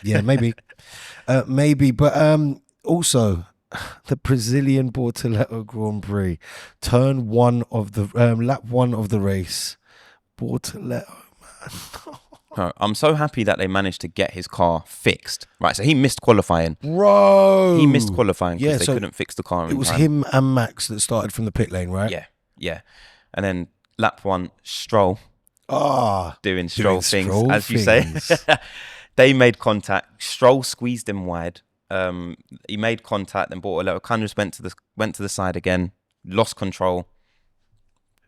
Yeah, maybe. But also the Brazilian Bortoleto Grand Prix, turn 1 of the lap 1 of the race. Bortoleto, man. I'm so happy that they managed to get his car fixed. Right, so he missed qualifying. Bro! He missed qualifying because they couldn't fix the car in time. It was him and Max that started from the pit lane, right? Yeah. And then lap 1, Stroll. Doing Stroll things, as you say. They made contact. Stroll squeezed him wide. He made contact, then Bortoleto kind of just went to the side again, lost control.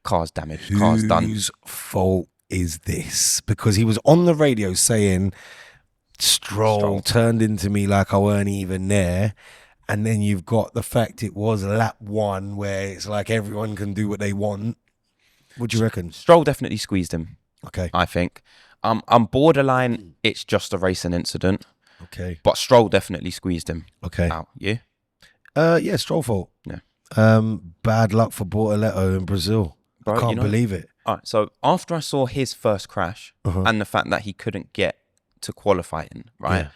Car's damaged. Car's done. Whose fault is this? Because he was on the radio saying Stroll turned into me like I weren't even there. And then you've got the fact it was lap 1 where it's like everyone can do what they want. What do you reckon? Stroll definitely squeezed him. Okay. I think. I'm borderline, it's just a racing incident. Okay. But Stroll definitely squeezed him. Okay. Out. You? Yeah, Stroll fault. Yeah. Bad luck for Bortoleto in Brazil. Bro, I can't believe it. All right, so after I saw his first crash and the fact that he couldn't get to qualifying, right?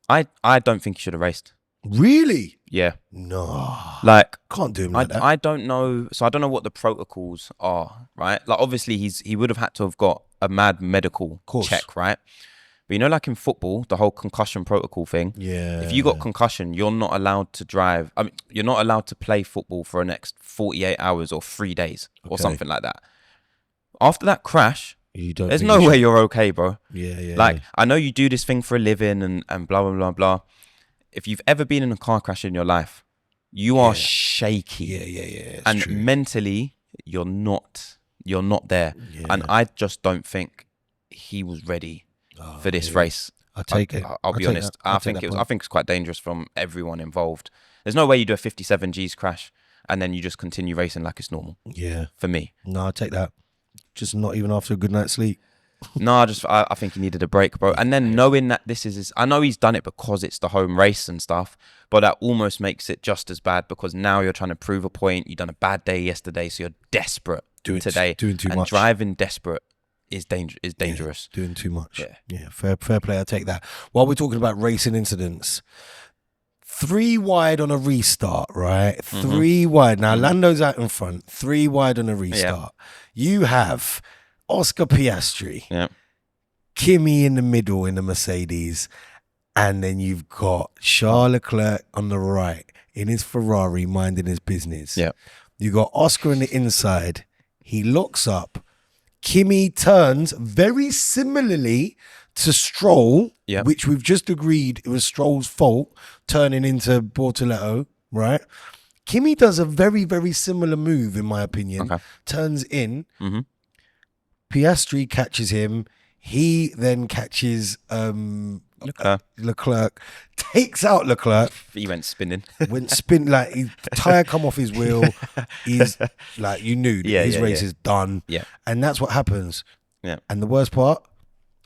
Yeah. I don't think he should have raced. Really? Yeah. No. Like, can't do him like that. I don't know. So I don't know what the protocols are, right? Like, obviously he would have had to have got a mad medical check, right? But you know, like in football, the whole concussion protocol thing. Yeah. If you got concussion, you're not allowed to drive. I mean, you're not allowed to play football for the next 48 hours or 3 days or something like that. After that crash, there's no way you're okay, bro. Yeah. Like, I know you do this thing for a living and blah, blah, blah, blah. If you've ever been in a car crash in your life, you are shaky. Yeah. And true. mentally, you're not there. Yeah. And I just don't think he was ready for this race. I'll take it. I'll be honest. I think it's quite dangerous from everyone involved. There's no way you do a 57 G's crash and then you just continue racing like it's normal. Yeah. For me. No, I'll take that. Just not even after a good night's sleep. No, I think he needed a break, bro. And then knowing that this is I know he's done it because it's the home race and stuff, but that almost makes it just as bad because now you're trying to prove a point. You've done a bad day yesterday, so you're desperate today. Doing too much. And driving desperate is dangerous. Yeah, doing too much. Yeah. Fair play. I'll take that. While we're talking about racing incidents, 3 wide on a restart, right? 3 wide. Now, Lando's out in front. 3 wide on a restart. Yeah. You have Oscar Piastri, Kimi in the middle in the Mercedes, and then you've got Charles Leclerc on the right in his Ferrari minding his business. Yeah. You got Oscar on the inside. He looks up. Kimi turns very similarly to Stroll, which we've just agreed it was Stroll's fault, turning into Bortoleto, right? Kimi does a very, very similar move, in my opinion. Okay. Turns in. Mm-hmm. Piastri catches him. He then catches Leclerc, takes out Leclerc. He went spinning. Like his tire come off his wheel. He's like, you knew his race is done. Yeah. And that's what happens. Yeah. And the worst part,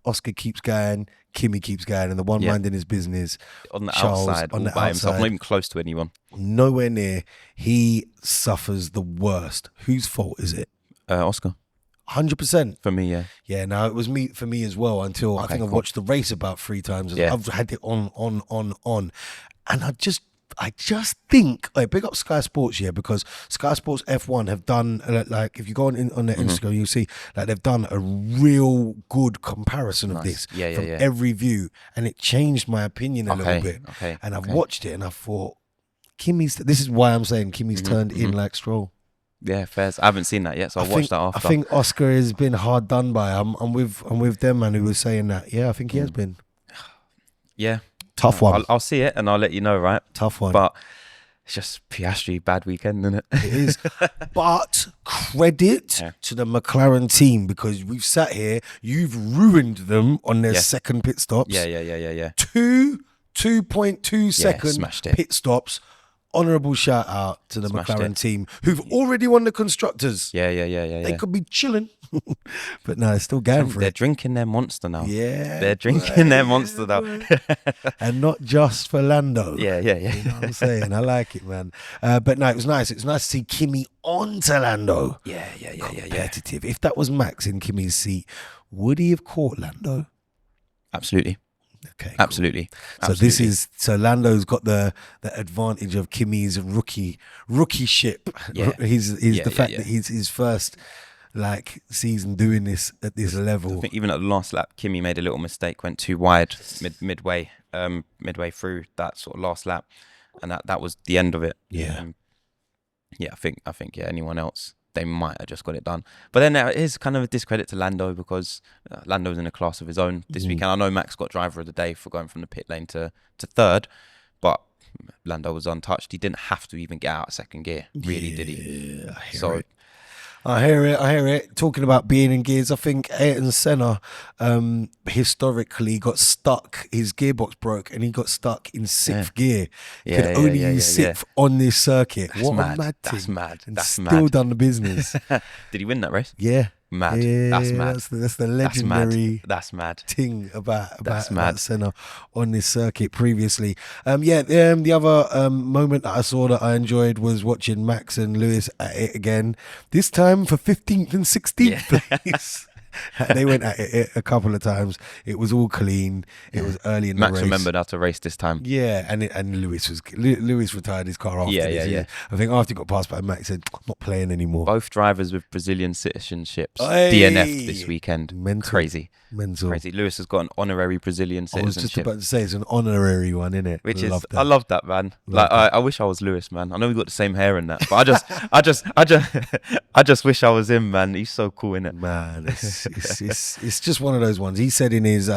Oscar keeps going, Kimi keeps going, and the one minding his business on the outside, all by himself, not even close to anyone. Nowhere near. He suffers the worst. Whose fault is it? Oscar. 100%. For me, yeah. Yeah, no, it was for me as well until I think I've watched the race about 3 times. Yeah. I've had it on. And I just think, pick up Sky Sports, because Sky Sports F1 have done, like, if you go on their Instagram, you'll see, like, they've done a real good comparison of this from every view. And it changed my opinion a little bit. And I've watched it and I thought, this is why I'm saying Kimi's turned in like Stroll. Yeah, fair. I haven't seen that yet, so I'll watch that after. I think Oscar has been hard done by. I'm with them, man, who was saying that. Yeah, I think he has been. Yeah. Tough one. I'll see it and I'll let you know, right? Tough one. But it's just Piastri, bad weekend, isn't it? It is. But credit to the McLaren team because we've sat here, you've ruined them on their second pit stops. Yeah. 2.2 second pit stops. Honourable shout out to the McLaren team who've already won the constructors. Yeah. They could be chilling, but no, they're still going for it. They're drinking their monster now. Yeah, they're drinking their monster now, and not just for Lando. Yeah. You know what I'm saying? I like it, man. But no, it was nice. It's nice to see Kimi on to Lando. Yeah. Competitive. If that was Max in Kimi's seat, would he have caught Lando? Absolutely. Okay, absolutely. Cool. So Lando's got the advantage of Kimi's rookie-ship. Yeah. He's the fact that he's his first like season doing this at this level. I think even at the last lap, Kimi made a little mistake, went too wide midway through that sort of last lap, and that was the end of it. Yeah. I think anyone else, they might have just got it done. But then it is kind of a discredit to Lando because Lando's in a class of his own this weekend. I know Max got driver of the day for going from the pit lane to third, but Lando was untouched. He didn't have to even get out of second gear, really, did he? I hear it. Talking about being in gears, I think Ayrton Senna historically got stuck. His gearbox broke and he got stuck in sixth gear. Could only use sixth on this circuit. That's what mad. a mad thing. That's mad. And That's still mad. done the business. Did he win that race? Yeah. Mad. Yeah, That's mad. That's the legendary That's mad. thing about mad. Senna on this circuit previously. The other moment that I saw that I enjoyed was watching Max and Lewis at it again. This time for 15th and 16th place. They went at it a couple of times. It was all clean. It was early in the race. Max remembered how to race this time. Yeah, and Lewis retired his car after this. Yeah. I think after he got passed by Max, said, I'm not playing anymore. Both drivers with Brazilian citizenships Hey! DNF'd this weekend. Mental. Crazy. Lewis has got an honorary Brazilian I was citizenship. just about to say it's an honorary one, isn't it? I love that, man. I wish I was Lewis, man. I know we got the same hair and that, but I just wish I was him, man. He's so cool, innit? Man, it's just one of those ones. He said in his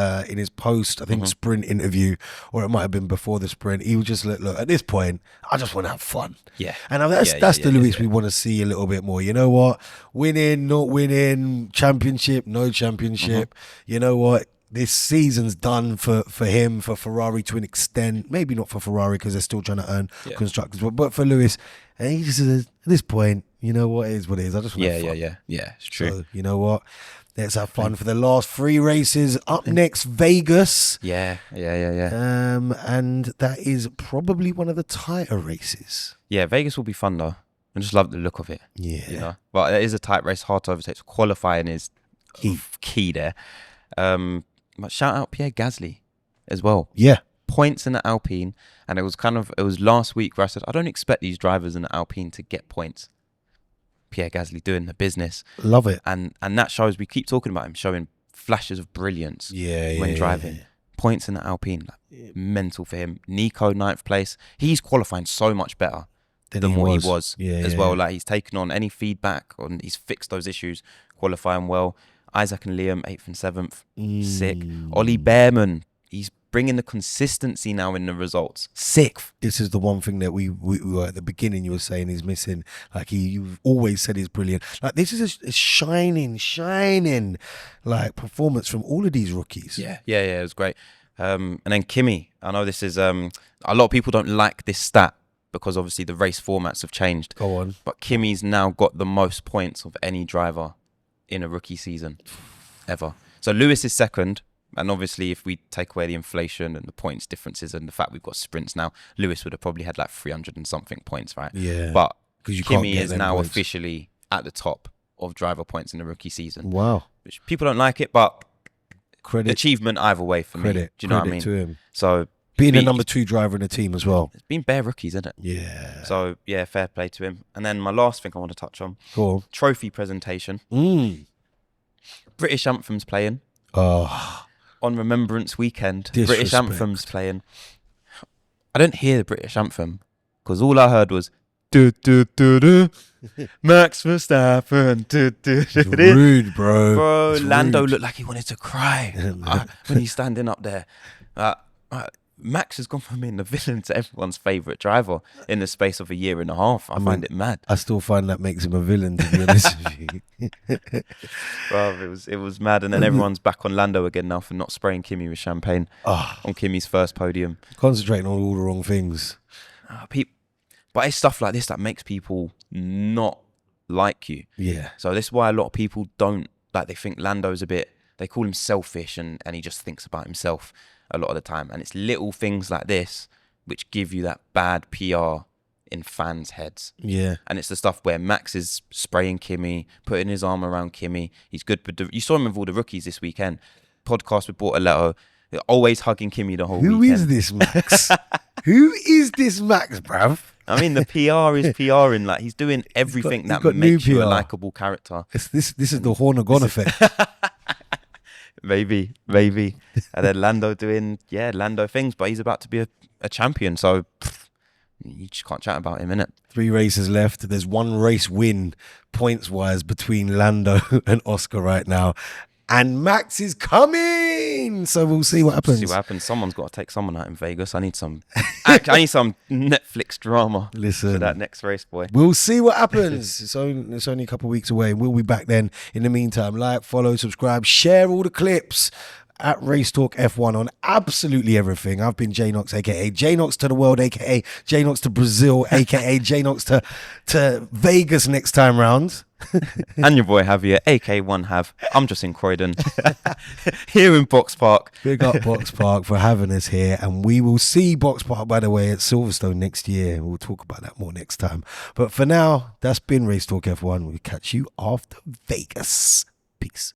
post, I think sprint interview, or it might have been before the sprint, he was just look at this point, I just want to have fun. Yeah. And that's the Lewis we want to see a little bit more. You know what? Winning, not winning, championship, no championship. You know what? This season's done for him, for Ferrari to an extent. Maybe not for Ferrari because they're still trying to earn constructors, but for Lewis, and he just says, at this point, you know what? It is what it is. I just want to have fun. Yeah, it's true. So, you know what? Let's have fun for the last 3 races. Up next, Vegas. Yeah. And that is probably one of the tighter races. Yeah, Vegas will be fun though. I just love the look of it. Yeah. You know? But it is a tight race, hard to overtake. So qualifying is key there. But shout out Pierre Gasly as well. Yeah. Points in the Alpine, and it was last week where I said I don't expect these drivers in the Alpine to get points. Pierre Gasly doing the business. Love it. And that shows, we keep talking about him showing flashes of brilliance when driving. Yeah. Points in the Alpine, mental for him. Nico, 9th place. He's qualifying so much better than what he was as well. Like he's taken on any feedback and he's fixed those issues, qualifying well. Isaac and Liam, 8th and 7th. Sick. Ollie Behrman, he's bringing the consistency now in the results. 6th. This is the one thing that we were at the beginning you were saying he's missing. Like you've always said he's brilliant. Like this is a shining like performance from all of these rookies. Yeah, it was great. And then Kimi, I know this is a lot of people don't like this stat because obviously the race formats have changed. Go on. But Kimi's now got the most points of any driver in a rookie season ever. So Lewis is second, and obviously if we take away the inflation and the points differences and the fact we've got sprints now, Lewis would have probably had like 300 and something points, right? Yeah. But Kimi is now officially at the top of driver points in the rookie season. Wow. Which people don't like it, but credit, achievement either way for me. Do you know what I mean? To him. So being a number 2 driver in the team as well. It's been bare rookies, isn't it? Yeah. So yeah, fair play to him. And then my last thing I want to touch on. Cool. Trophy presentation. British anthems playing. Oh. On Remembrance Weekend, Disrespect. British anthems playing. I don't hear the British anthem because all I heard was do do do do Max Verstappen. Rude, bro. Bro, it's Lando rude. looked like he wanted to cry when he's standing up there. Max has gone from being the villain to everyone's favourite driver in the space of a year and a half. I find it mad. I still find that makes him a villain, to be honest with you. Bro, it was mad. And then everyone's back on Lando again now for not spraying Kimi with champagne on Kimi's first podium. Concentrating on all the wrong things. But it's stuff like this that makes people not like you. Yeah. So this is why a lot of people don't, like, they think Lando's they call him selfish and he just thinks about himself a lot of the time. And it's little things like this which give you that bad PR in fans' heads. Yeah. And it's the stuff where Max is spraying Kimi, putting his arm around Kimi. He's good. But you saw him with all the rookies this weekend. Podcast with Bortoletto. They're always hugging Kimi the whole weekend. Who is this Max? Who is this Max, bruv? I mean, the PR is PRing. Like, he's doing everything that makes you a likable character. This is the Hornagon effect. Maybe. And then Lando doing, Lando things, but he's about to be a champion. So you just can't chat about him, innit? 3 races left. There's 1 race win points-wise between Lando and Oscar right now. And Max is coming. So we'll see what happens. Someone's got to take someone out in Vegas. I need some Netflix drama. Listen, for that next race, boy. We'll see what happens. It's only a couple of weeks away. We'll be back then. In the meantime, like, follow, subscribe, share all the clips at Race Talk F1 on absolutely everything. I've been J-Nox, aka J-Nox to the world, aka J-Nox to Brazil, aka J-Nox to Vegas next time round. And your boy Javier, aka One Have. I'm just in Croydon, here in Box Park. Big up Box Park for having us here, and we will see Box Park, by the way, at Silverstone next year. We'll talk about that more next time. But for now, that's been Race Talk F1. We'll catch you after Vegas. Peace.